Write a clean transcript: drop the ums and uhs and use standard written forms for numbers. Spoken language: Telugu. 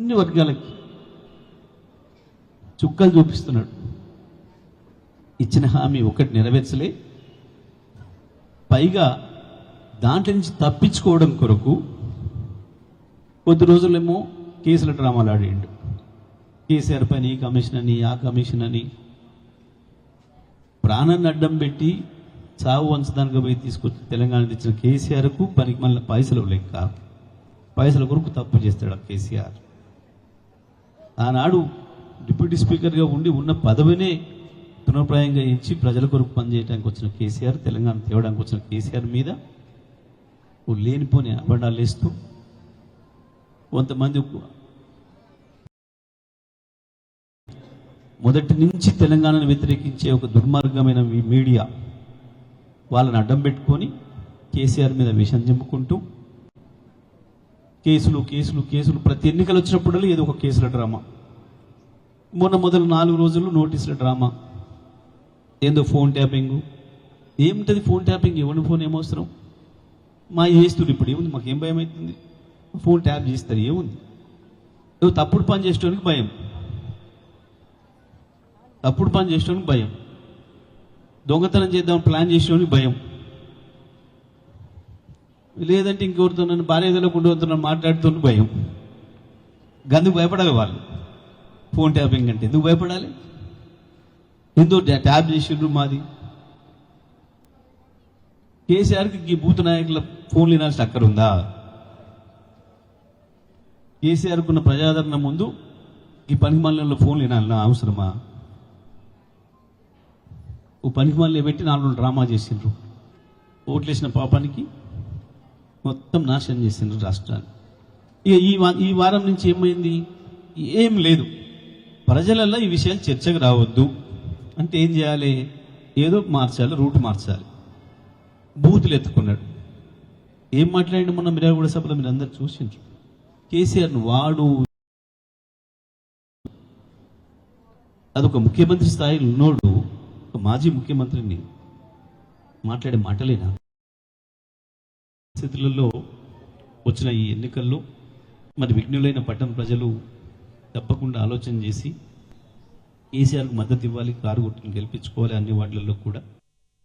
అన్ని వర్గాలకి చుక్కలు చూపిస్తున్నాడు. ఇచ్చిన హామీ ఒకటి నెరవేర్చలే, పైగా దాంట్లో నుంచి తప్పించుకోవడం కొరకు కొద్ది రోజులేమో కేసుల డ్రామాలు ఆడిండు. కేసీఆర్ పైన ఈ కమిషన్ అని ఆ కమిషన్ అని ప్రాణాన్ని అడ్డం పెట్టి చావు వంచడానికి పోయి తీసుకొచ్చి తెలంగాణ తెచ్చిన కేసీఆర్కు పనికి మళ్ళీ పైసలు లెక్క, పైసల కొరకు తప్పు చేస్తాడు ఆ కేసీఆర్. ఆనాడు డిప్యూటీ స్పీకర్గా ఉండి ఉన్న పదవినే తృణప్రాయంగా ఇచ్చి ప్రజల కొరకు పనిచేయడానికి వచ్చిన కేసీఆర్, తెలంగాణ తేవడానికి వచ్చిన కేసీఆర్ మీద లేనిపోని అబద్ధాలు వేస్తూ కొంతమంది మొదటి నుంచి తెలంగాణను వ్యతిరేకించే ఒక దుర్మార్గమైన మీడియా వాళ్ళని అడ్డం పెట్టుకొని కేసీఆర్ మీద విషం చెప్పుకుంటూ కేసులు కేసులు కేసులు ప్రతి ఎన్నికలు వచ్చినప్పుడల్లా ఏదో ఒక కేసుల డ్రామా. మొన్న మొదలు 4 రోజులు నోటీసుల డ్రామా, ఏందో ఫోన్ ట్యాపింగ్. ఏముంటుంది ఫోన్ ట్యాపింగ్? ఎవరి ఫోన్ ఏమవసరం? మా చేస్తున్నారు ఇప్పుడు, ఏముంది? మాకేం భయం అవుతుంది? ఫోన్ ట్యాప్ చేస్తారు, ఏముంది? ఏదో తప్పుడు పని చేసేటానికి భయం, తప్పుడు పని చేసేటానికి భయం, దొంగతనం చేద్దాం ప్లాన్ చేసేటానికి భయం, లేదంటే ఇంకెవరితో నన్ను భార్యలో ఉండవద్దు మాట్లాడుతున్న భయం. గందుకు భయపడాలి వాళ్ళు. ఫోన్ ట్యాపింగ్ అంటే ఎందుకు భయపడాలి? ఎందుకు ట్యాప్ చేసిండ్రు? మాది కేసీఆర్కి ఈ బూత్ నాయకుల ఫోన్లు వినాల్సిన అక్కడ ఉందా? కేసీఆర్కు ఉన్న ప్రజాదరణ ముందు ఈ పనికిమాలిన ఫోన్లు వినాలన్నా అవసరమా? ఓ పనికిమాలిన పెట్టి 4 రోజులు డ్రామా చేసిండ్రు. ఓట్లేసిన పాపానికి మొత్తం నాశనం చేసిండ్రు రాష్ట్రాన్ని. ఇక ఈ వారం నుంచి ఏమైంది? ఏం లేదు. ప్రజలలో ఈ విషయాలు చర్చకు రావద్దు అంటే ఏం చేయాలి? ఏదో మార్చాలి, రూట్ మార్చాలి. బూతులు ఎత్తుకున్నాడు. ఏం మాట్లాడి మొన్న మిర్యాలగూడ సభలో మీరు అందరు చూసిండ్రు. కేసీఆర్ను వాడు అదొక ముఖ్యమంత్రి స్థాయిలో ఉన్నోడు ఒక మాజీ ముఖ్యమంత్రిని మాట్లాడే మాటలేనా? పరిస్థితులలో వచ్చిన ఈ ఎన్నికల్లో మరి విఘ్నులైన పట్టణ ప్రజలు తప్పకుండా ఆలోచన చేసి కేసీఆర్కు మద్దతు ఇవ్వాలి, కారు గుర్తును గెలిపించుకోవాలి అన్ని వార్డులలో కూడా.